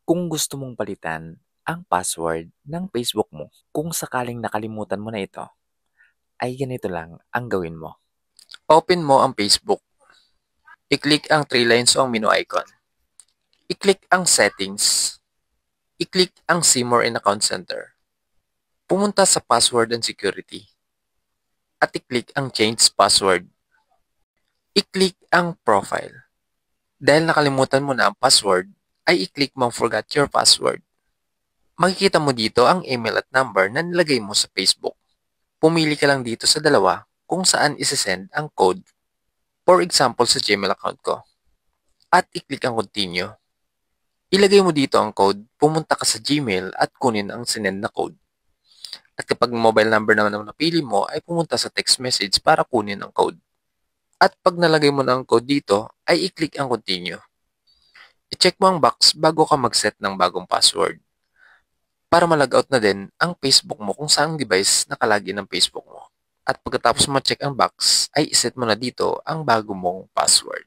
Kung gusto mong palitan ang password ng Facebook mo, kung sakaling nakalimutan mo na ito, ay ganito lang ang gawin mo. Open mo ang Facebook. I-click ang 3 lines o ang menu icon. I-click ang Settings. I-click ang See More in Account Center. Pumunta sa Password and Security. At i-click ang Change Password. I-click ang Profile. Dahil nakalimutan mo na ang password, ay i-click mo ang Forgot Your Password. Makikita mo dito ang email at number na nilagay mo sa Facebook. Pumili ka lang dito sa dalawa kung saan isesend ang code. For example, sa Gmail account ko. At i-click ang Continue. Ilagay mo dito ang code, pumunta ka sa Gmail at kunin ang sinend na code. At kapag mobile number naman ang napili mo, ay pumunta sa text message para kunin ang code. At pag nalagay mo na ang code dito, ay i-click ang Continue. I-check mo ang box bago ka mag-set ng bagong password. Para ma-logout na din ang Facebook mo kung saang device nakalagin ng Facebook mo. At pagkatapos ma-check ang box, ay iset mo na dito ang bago mong password.